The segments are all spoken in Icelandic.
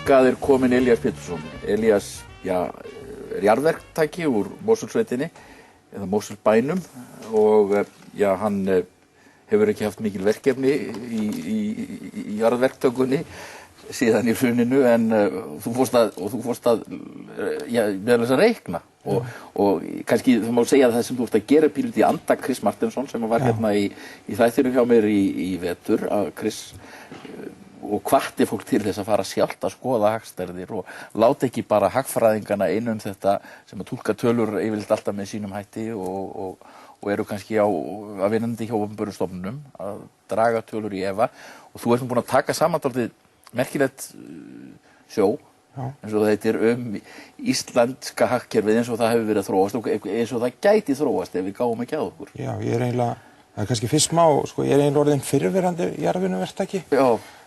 Hingað kominn Elías Pétursson. Elías, er jarðverktaki úr Mosfellssveitinni eða Mosfellsbænum og hann hefur ekki haft mikil verkefni í jarðverktökunni síðan í hruninu en þú fórst að meðal þess að reikna og kannski þú má segja að það sem þú ert að gera pílut í anda Chris Martensson sem var hérna í þættinum hjá mér í vetur að Chris og hvatti fólk til þess að fara sjálft að skoða hagstærðir og láta ekki bara hagfræðingana inn þetta sem að túlka tölur yfirleitt alltaf með sínum hætti og eru kannski að vinnandi hjá opinberum stofnunum að draga tölur í efa og þú ert búin að taka saman dálítið merkilegt sjó eins og það heitir íslenska hagkerfið eins og það hefur verið að þróast og eins og það gæti þróast ef við gáum ekki að okkur. Já, ég eiginlega, það kannski fyrst smá, ég eiginlega orðinn fyrrverandi jarðvinnuverktaki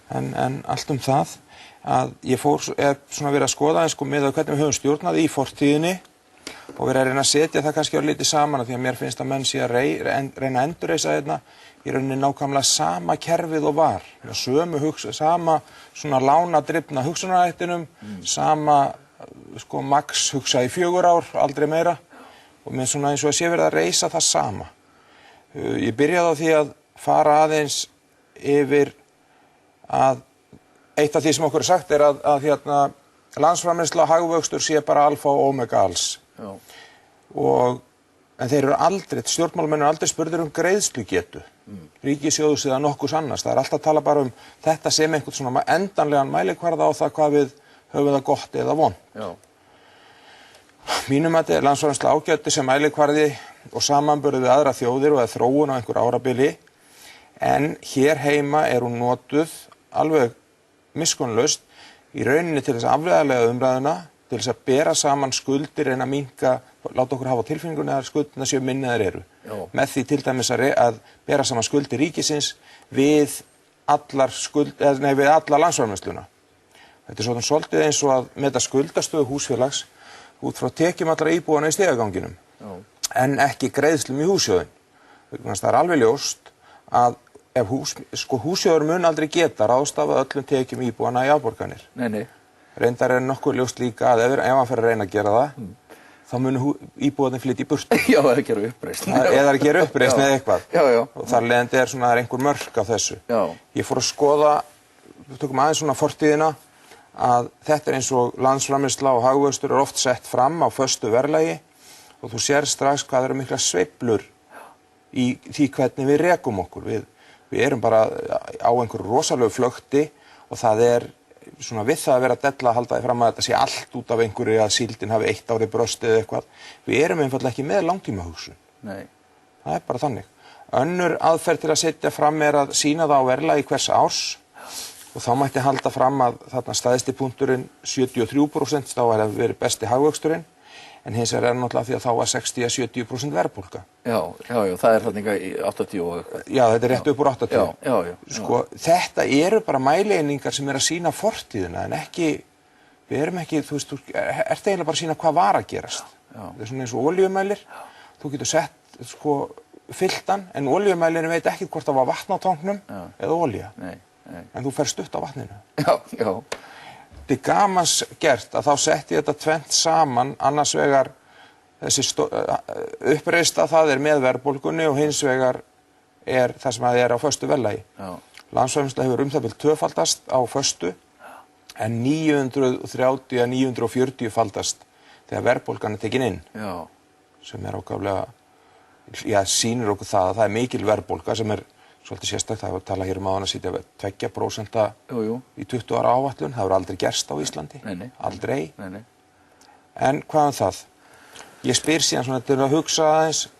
en allt það að ég svona verið að skoða með hvernig við höfum stjórnað í fortíðinni og verið að reyna að setja það kannski örlítið saman því að mér finnst að menn sé að reyna að endurreisa í rauninni nákvæmlega sama kerfið og var sama svona lánadrifna hugsunarhættinum sama max hugsa í 4 ár, aldrei meira og mér svona eins og að sé verið að reisa það sama. Ég byrjaði á því að fara aðeins yfir að eitt af því sem okkur sagt að landsframleiðsla og hagvöxtur sé bara alfa og omega alls. En þeir eru aldrei, stjórnmálamenn eru aldrei spurðir greiðslugetu, ríkissjóðs eða nokkurs annars. Það alltaf að tala bara þetta sem einhvern svona endanlegan mælikvarða á það hvað við höfum það gott eða vont. Mínum að þetta landsframleiðsla ágæti sem mælikvarði og samanburði við aðra þjóðir og eða þróun á einhver árabili, en hér heima hún notuð alveg miskunnlaust í rauninni til þess að afleiðarlega umræðuna, til þess að bera saman skuldir en að minnka, láta okkur hafa á tilfinningunni að skuldina séu minni en þeir eru. Með því til dæmis að bera saman skuldir ríkisins við alla landsframleiðsluna. Þetta svona svolítið eins og að meta skuldastöðu húsfélags út frá tekjum allra íbúana í stigaganginum, en ekki greiðslum í hússjóðinn. Það alveg ljóst að ef hússjóður mun aldrei geta ráðstafað öllum tekjum íbúana í afborganir. Reyndar nokkuð ljóst líka að ef hann fer að reyna að gera það, þá mun íbúarnir flytja í burtu. Já, eða gera uppreisn. Eða gera uppreisn eða eitthvað. Og þar leiðandi einhver mörk á þessu. Ég fór að skoða, við tökum aðeins svona fortíðina, að þetta eins og landsframleiðsla og hagvöxtur oft sett fram á föstu verðlagi og þú sér strax hvað eru miklar sveiflur í því hvernig við rekum okkur. Við erum bara á einhverju rosalegu flökti og það svona við það að vera að della að halda því fram að þetta sé allt út af einhverju að síldin hafi 1 ár í brjósti eða eitthvað. Við erum einfaldlega ekki með langtímahugsun. Það bara þannig. Önnur aðferð til að setja fram að sýna það á verðlagi hvers árs og þá mætti halda fram að þarna stæðsti punkturinn 73%, þá það verið besti hagvöxturinn, en hins vegar náttúrulega því að þá var 60-70% verðbólga. Já, það þannig í 80 og eitthvað. Já, þetta rétt upp úr 80. Þetta eru bara mæleiningar sem að sýna fortíðina, en ekki, við erum ekki, þú veist, ert eiginlega bara að sýna hvað var að gerast. Það svona eins og olíumælir, þú getur sett, fylltan, en olíumælirinn veit ekki hvort það var vatn á tanknum eða olía. En þú fer stutt á vatninu. Já. Þetta gamans gert að þá setti ég þetta tvennt saman, annars vegar þessi uppreista það með verðbólgunni og hins vegar það sem það á föstu verðlagi. Landsframleiðsla hefur það bil 2-faldast á föstu en 930-940-faldast þegar verðbólgan tekin inn. Sem ákaflega, sýnir okkur það að það mikil verðbólga sem svolítið sérstakt, það hefur talað hér áðan að sitja 2% í 20 ára áætlun, það hefur aldrei gerst á Íslandi, aldrei. En hvað það? Ég spyr síðan svona til að hugsa aðeins,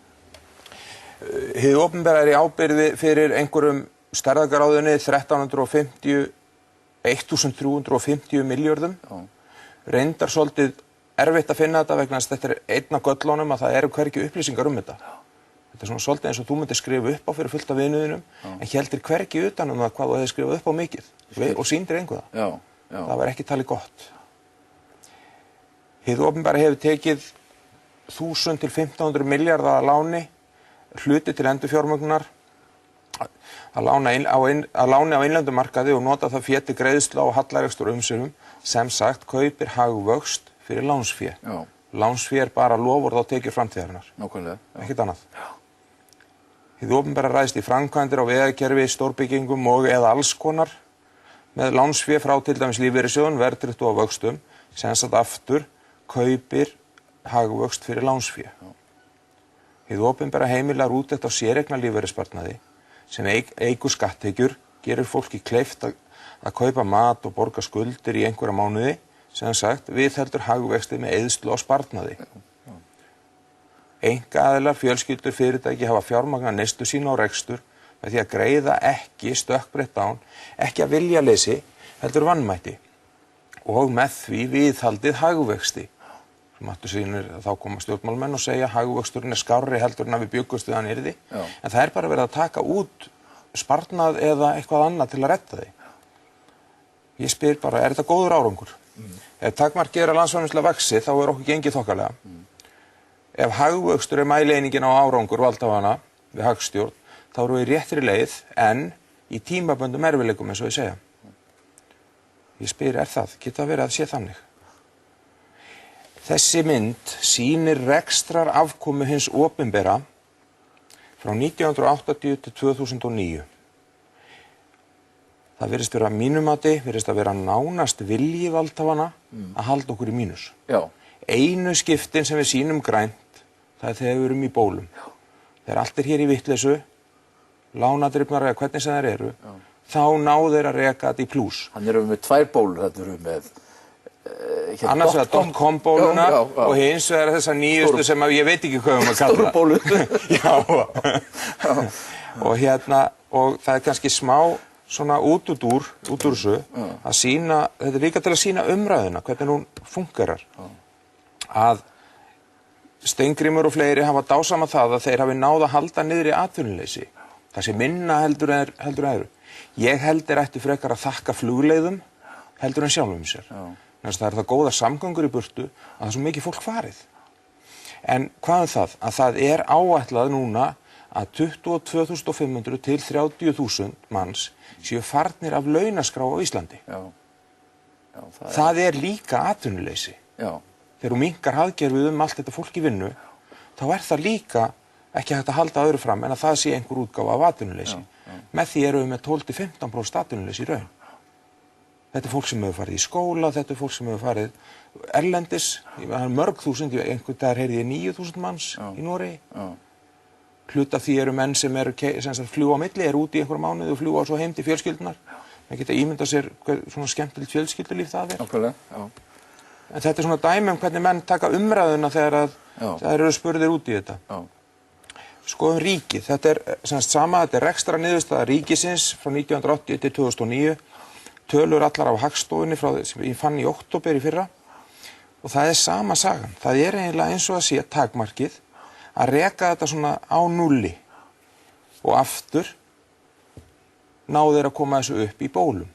hið opinbera í ábyrgð fyrir einhverjum stærðargráðunni 1350 milljörðum, reyndar svolítið erfitt að finna þetta vegna þess að þetta einn af göllunum að það eru hvergi upplýsingar þetta. Þetta svona svolítið eins og þú myndir skrifa upp á fyrir fullt af vinuðinum, en heldur hvergi utan það hvað þú hefði skrifað upp á mikið og sýndir það. Það var ekki talið gott. Hið opinbera hefur tekið 1000 til 1500 milljarða að láni, hluti til endurfjármögnunar, að láni á innlendum markaði og nota það fé til greiðslu á hallarekstur umsvifum sem sagt kaupir hagvöxt fyrir lánsfé. Lánsfé bara loforð á tekjur framtíðarinnar. Nákvæmlega. Ekkert annað. Hið opinbera ræðst í framkvæmdir á vegakerfi, stórbyggingum og eða alls konar með lánsfé frá til dæmis lífeyrissjóðum, verðtryggt og vöxtum, sem sagt aftur kaupir hagvöxt fyrir lánsfé. Hið opinbera heimilar úttekt á séreigna lífeyrissparnaði sem eykur skatttekjur, gerir fólki kleift að kaupa mat og borga skuldir í einhverja mánuði, sem sagt viðheldur hagvexti með eyðslu á sparnaði. Einkaaðilar, fjölskyldur, fyrirtæki hafa fjármagnað neyslu sína og rekstur með því að greiða ekki stökkbreytt án, ekki að viljaleysi, heldur vanmætti og með því viðhaldið hagvexti. Sem aftur sýnir að þá koma stjórnmálamenn og segja að hagvöxturinn skárri heldur en að við bjuggumst við hann yrði. En það bara verið að taka út sparnað eða eitthvað annað til að redda því. Ég spyr bara, þetta góður árangur? Ef takmarkið að landsframleiðsla vaxi, þá okkur gengið þokkalega. Ef hagvöxtur mælieiningin á árangur valdhafana við hagstjórn, þá við réttri leið en í tímaböndum erfiðleikum eins og ég segja. Ég spyr, það? Geta verið að sé þannig? Þessi mynd sýnir rekstrar afkomu hins opinbera frá 1980 til 2009. Það virðist vera mínumati, virðist að vera nánast vilji valdhafana að halda okkur í mínus. Einu skiptin sem við sýnum grænt, það þegar við erum í bólum. Þegar allt hér í vitleysu, lánadrifnar eða hvernig sem þær eru, þá ná þeir að reka þetta í plús. Þannig erum við með 2 bólur, þetta erum við með annars vegar .com bóluna og hins vegar þessa nýjustu sem ég veit ekki hvað að kalla. Stóru bólu. Og það kannski smá svona út úr þessu að sýna, þetta líka til að sýna umræðuna, hvernig hún fungerar. Að Steingrímur og fleiri hafa dásama það að þeir hafi náð að halda niðri atvinnuleysi. Það sé minna heldur en Ég heldur ætti frekar að þakka flugleiðum heldur en sjálfum sér. Það það góða samgöngur í burtu að það er svo mikið fólk farið. En hvað það? Að það áætlað núna að 22.500 til 30.000 manns séu farnir af launaskrá á Íslandi. Það líka atvinnuleysi. Þegar þú minnkar hagkerfið allt þetta fólk í vinnu, þá það líka ekki hægt að halda öðru fram en að það sé einhver útgáfa af atvinnuleysi. Með því erum við með 12-15% atvinnuleysi í raun. Þetta fólk sem hefur farið í skóla, þetta fólk sem hefur farið erlendis, mörg þúsund, einhvern dagar heyrði ég 9.000 manns í Noregi. Hluta því eru menn sem fljúga á milli, úti í einhverja mánuði og fljúga svo heim til fjölskyldunar. Það geta ímyndað sér svona skemmtilegt fjölskyldulíf það En þetta svona dæmi hvernig menn taka umræðuna þegar það eru spurðir út í þetta. Skoðum ríkið, þetta sama, þetta rekstrar niðurstaða ríkisins frá 1980 til 2009, tölur allar af Hagstofunni frá sem ég fann í október í fyrra og það sama sagan. Það eiginlega eins og að sé takmarkið að reka þetta svona á núlli og aftur ná þeir að koma þessu upp í bólum.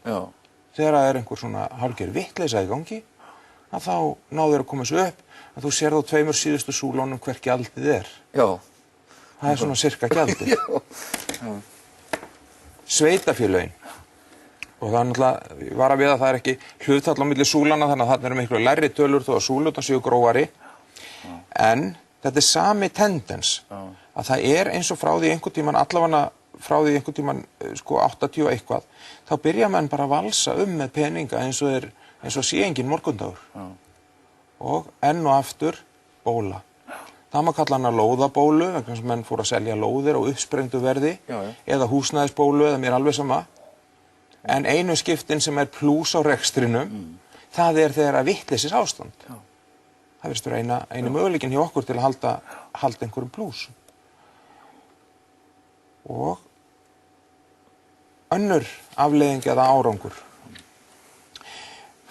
Þegar það einhver svona hálfgerð vitleysa í gangi, að þá ná þeir að koma þessu upp að þú sér þá 2 síðustu súlónum hver gjaldið Það svona sirka gjaldið. Sveitafélögin. Og það náttúrulega, ég var að við að það ekki hlutfall á milli súlana, þannig að þarna miklu lægri tölur þó að súlurnar séu grófari. En þetta sami tendens, að það eins og frá því einhvern tímann, allavega frá því einhvern tímann 80 eitthvað, þá byrja menn bara að valsa með peninga eins og sé engin morgundagur. Og enn og aftur, bóla. Það má kalla hana lóðabólu, vegna sem menn fóru að selja lóðir á uppsprengdu verði, eða húsnæðisbólu, eða mér alveg sama. En einu skiptin sem plús á rekstrinum, það þegar að vitleysis ástand. Það virðist vera einu möguleikin hjá okkur til að halda einhverjum plús. Og önnur afleiðing eða árangur.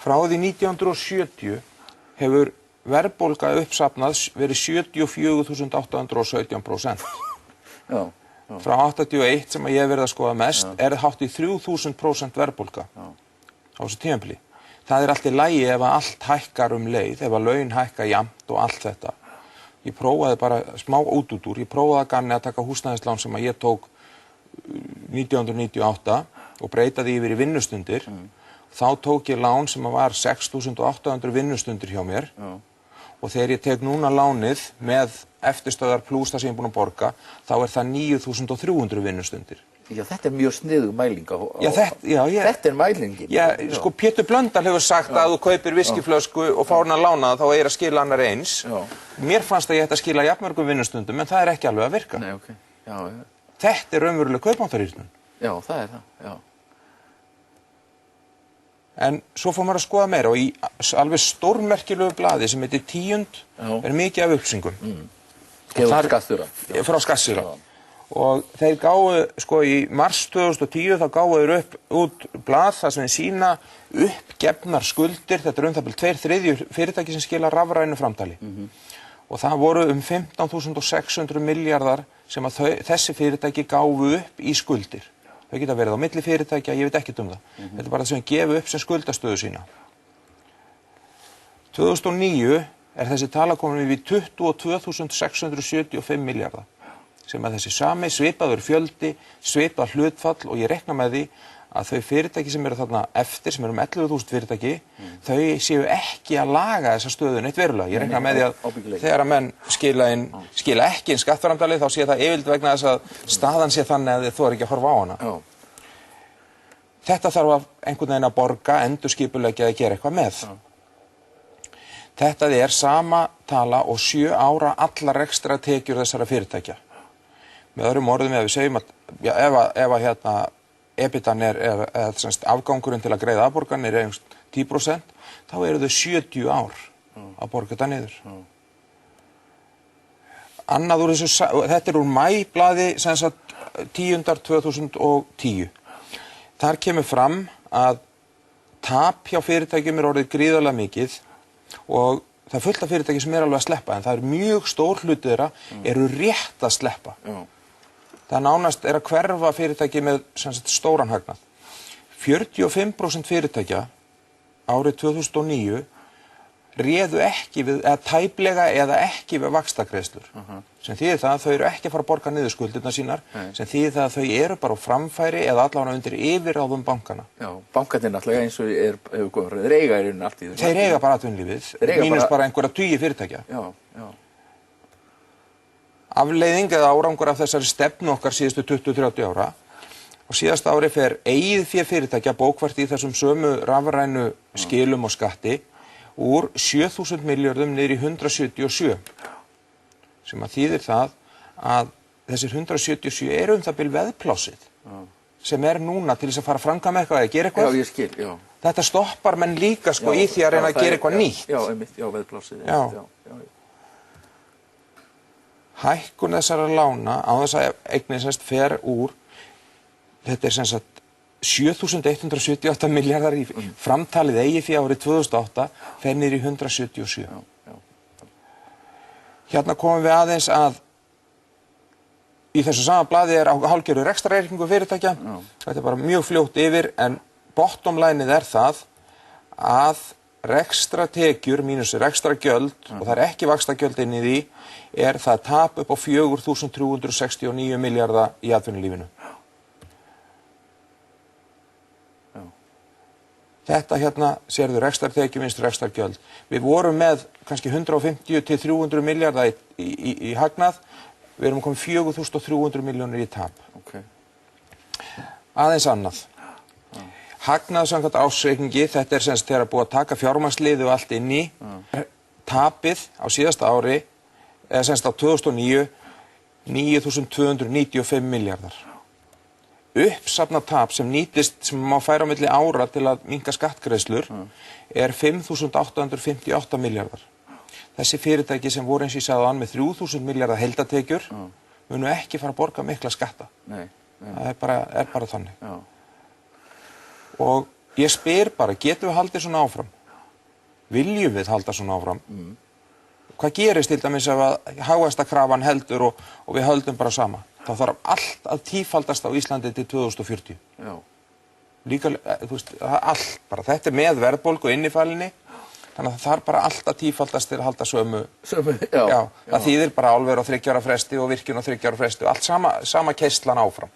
Frá því 1970 hefur verðbólga uppsafnað verið 74.817%. Frá 81 sem ég hef verið að skoða mest hátt í 3.000% verðbólga á þessu tímabili. Það allt í lagi ef að allt hækkar leið, ef að laun hækka jafnt og allt þetta. Ég prófaði bara smá úr, ég prófaði að ganni að taka húsnæðislán sem að ég tók 1998 og breyta því yfir í vinnustundir. þá tók ég lán sem var 6.800 vinnustundir hjá mér og þegar ég tek núna lánið með eftirstöðvar plús það sem ég er búinn að borga, þá það 9.300 vinnustundir. Já, þetta mjög sniðug mæling á þetta mælingin. Já, sko Pétur Blöndal hefur sagt að þú kaupir viskiflösku og fár hann að lána það, þá að skila annar eins. Mér fannst að ég ætti að skila jafnmörgum vinnustundum, en það ekki alveg að virka. Nei, okay. Þetta raunveruleg kaupmáttarrýrnun. Já, það það, já. En svo fór maður að skoða meira og í alveg stórmerkilegu blaði sem heitir Tíund mikið af upplýsingum. Frá Skattstjóra. Og þeir gáfu, sko í mars 2010 þá gáfu þeir út blað þar sem þeir sýna uppgefnar skuldir, þetta það bil 2/3 fyrirtæki sem skila rafrænu framtali. Og það voru 15.600 milljarðar sem að þessi fyrirtæki gáfu upp í skuldir. Þau geta verið á milli fyrirtækja, ég veit ekkert það. Þetta bara það sem gefa upp sem skuldastöðu sína. 2009 þessi tala komin við 22.675 milljarða. Sem að þessi sami svipaður fjöldi, svipað hlutfall og ég rekna með því að þau fyrirtæki sem eru þarna eftir, sem eru 11.000 fyrirtæki, þau séu ekki að laga þessa stöðu neitt verulega. Ég rekna með því að þegar að menn skila ekki inn skattframtalið, þá sé það yfirleitt vegna þess að staðan sé þannig að þau ekki að horfa á hana. Þetta þarf að einhvern veginn að borga, endurskipuleggja eða gera eitthvað með. Þetta sama tala og 7 ára allar ekstra tekjur þessara fyrirtækja. Með öðrum orðum ef við segjum að ef EBITDAn afgangurinn til að greiða afborgan 10%, þá eru þau 70 ár að borga þetta niður. Annað úr þessu, þetta úr maíblaði 10/2010. Þar kemur fram að tap hjá fyrirtækjum orðið gríðarlega mikið og það fullt af fyrirtæki sem alveg að sleppa, en það mjög stór hluti þeirra eru rétt að sleppa. Það nánast að hverfa fyrirtæki með stóran hagnað. 45% fyrirtækja árið 2009 réðu ekki við, eða tæplega eða ekki við vaxtagreiðslur. Sem þýðir það að þau eru ekki að fara að borga niður skuldirnar sínar, sem þýðir það að þau eru bara á framfæri eða allavega undir yfirráðum bankana. Já, bankarnir náttúrulega eins og þeir eiga í rauninni allt í þessu. Þeir eiga bara atvinnulífið, mínus bara einhverja tugi fyrirtækja. Afleiðing eða árangur af þessari stefnu okkar síðustu 20-30 ára og síðasta ári fer eigið fé fyrirtækja bókfært í þessum sömu rafrænu skilum og skatti úr 7.000 milljörðum niður í 177 sem að þýðir það að þessir 177 eru það bil veðplássið sem núna til þess að fara að framkvæma eitthvað eða gera eitthvað. Já, ég skil, já. Þetta stoppar menn líka í því að reyna að gera eitthvað nýtt. Já, einmitt, já, veðplássið. Já. Hækkun þessara lána á þess að eignin fer úr, þetta 7.178 milljarðar í framtalið eigið fé árið 2008 fer niður í 177. Hérna komum við aðeins að í þessu sama blaði hálfgerður rekstrarreikningur fyrirtækja. Þetta bara mjög fljótt yfir, en bottom lineið það að rekstratekjur mínus rekstragjöld, og það ekki vaxtagjöld inn í því, það tap upp á 4.369 milljarða í atvinnulífinu. Þetta hérna sérðu rekstrartekjur minus rekstragjöld. Við vorum með kannski 150 til 300 milljarða í hagnað, við erum komið 4.300 milljónir í tap. Aðeins annað. Hagnað samkvæmt ársreikningi, þetta þegar búið að taka fjármagnsliði og allt inn í. Tapið á síðasta ári, eða á 2009, 9.295 milljarðar. Uppsafnað tap sem nýtist, sem má færa á milli ára til að minnka skattgreiðslur, 5.858 milljarðar. Þessi fyrirtæki sem voru eins og ég sagði áðan með 3.000 milljarða heildartekjur munu ekki fara að borga mikla skatta. Það bara þannig. Og ég spyr bara, getum við haldið svona áfram? Viljum við halda svona áfram? Hvað gerist til dæmis ef að hagvaxtarkrafan heldur og við höldum bara sama? Það þarf allt að tífaldast á Íslandi til 2040. Líka, þú veist, allt bara. Þetta með verðbólgu og innifælinni, þannig að það þarf bara allt að tífaldast til að halda sömu. Það þýðir bara álver á 3 ára fresti og virkjun á 3 ára fresti og allt sama keislan áfram.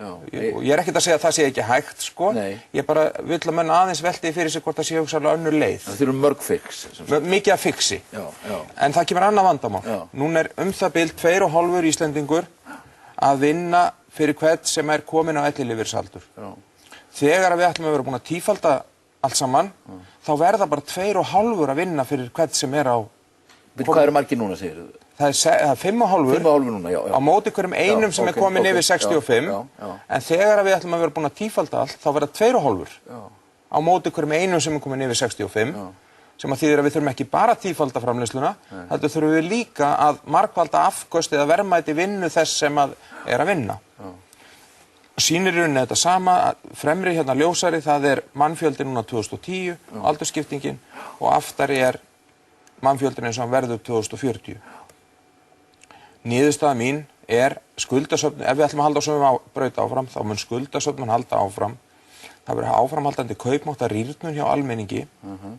og ég ekkert að segja að það sé ekki hægt, sko. Ég bara vill að menn aðeins velti fyrir sig hvort það sé hugsanlega önnur leið. Það þurfum mörg fix. Mikið að fixi. En það kemur annað vandamál. Núna það bil 2,5 Íslendingur að vinna fyrir hvern sem komin á ellilífeyrisaldur. Þegar við ætlum að vera búin að tífalda allt saman, þá verða bara 2,5 að vinna fyrir hvern sem á... Hvað eru margir núna, segir þú? Það 5,5 núna, á móti hverjum einum sem komin yfir 65, en þegar við ætlum að vera búin að tífalda allt, þá verða 2,5 á móti hverjum einum sem komin yfir 65, sem að þýðir að við þurfum ekki bara að tífalda framleiðsluna, heldur þurfum við líka að margfalda afköst eða verðmæti vinnu þess sem að vinna. Sýnir í rauninni þetta sama, fremri hérna ljósari, það mannfjöldi núna 2010, aldursskiptingin, og aftari mannfjöldin eins og hann verður 2040. Niðurstaða mín skuldasöfnun, ef við ætlum að halda á sömu braut áfram, þá mun skuldasöfnun halda áfram. Það verður áframhaldandi kaupmáttarýrnun hjá almenningi,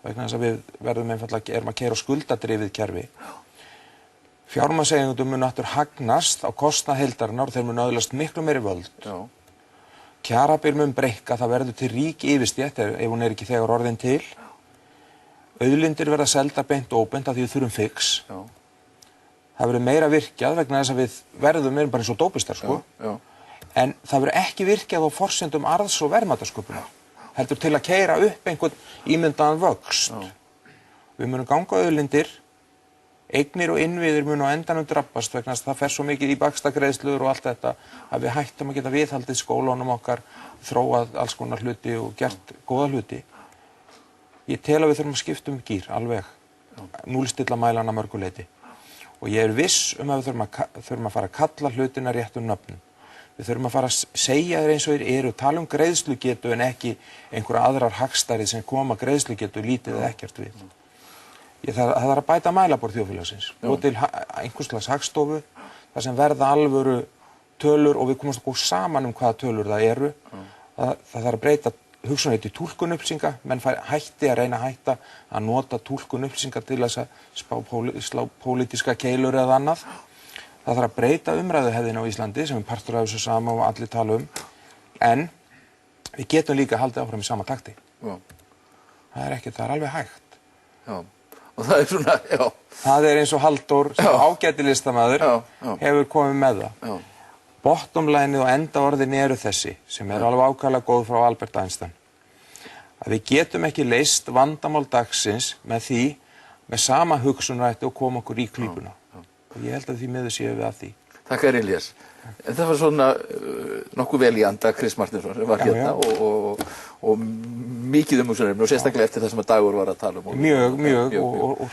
vegna þess að við verðum einfaldlega að keyra á skuldadrifið kerfi. Fjármagnseigendum mun aftur hagnast á kostnað heildarinnar og þeir mun öðlast miklu meiri völd. Kjarabil mun breikka, það verður til rík yfirstétt ef hún ekki þegar orðin til. Auðlindir verða seldar beint og óbeint af því við þurfum fix. Það verður meira virkjað vegna þess að við verðum bara eins og dópistar, sko. En það verður ekki virkjað á forsendum arðs- og verðmætasköpunar. Heldur til að keyra upp einhvern ímyndaðan vöxt. Við munum ganga auðlindir, eignir og innviðir munu á endanum drabbast vegna þess að það fer svo mikið í vaxtagreiðslur og allt þetta að við hættum að geta viðhaldið skólunum okkar, þróað alls konar hluti og gert góða hluti. Ég tel að við þurfum að skipta gír, alveg. Núllstilla mælana mörgu leyti. Og ég viss að við þurfum að fara að kalla hlutina réttum nöfnum. Við þurfum að fara að segja þeir eins og þeir eru, tala greiðslugetu en ekki einhverja aðrar hagstærið sem koma greiðslugetu lítið eða ekkert við. Það þarf að bæta mælaborð þjóðfélagsins. Og til einhvers slags hagstofu, þar sem verða alvöru tölur og við komumst að gå saman hvaða tölur það eru. Það þarf að breyta hugsunarhætti túlkunupplýsinga, menn hætti að reyna að hætta að nota túlkunupplýsinga til þess að slá pólitíska keilur eða annað. Það þarf að breyta umræðuhefðina á Íslandi sem partur af þessu sama og allir tala en við getum líka haldið áfram í sama takti. Það alveg hægt. Og það svona, Það eins og Halldór, sem ágæti listamaður, hefur komið með það. Bottomline og endaorðin eru þessi, sem alveg ákaflega góð frá Albert Einstein. Að við getum ekki leyst vandamál dagsins með sama hugsunarhætti og koma okkur í klípuna. Og ég held að því miður séum við að því. Takk Elías. En það var svona nokkuð vel í anda Chris Martinsson sem var hérna og mikið hugsunarefni og sérstaklega eftir það sem að Dagur var að tala Mjög,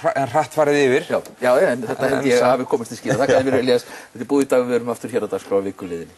en hratt farið yfir. Já, en þetta held ég að hafi komist í skila. Þakka þér fyrir Elías. Þetta búið í dag, við verum aftur hér á dagskrá á vikuliðinni.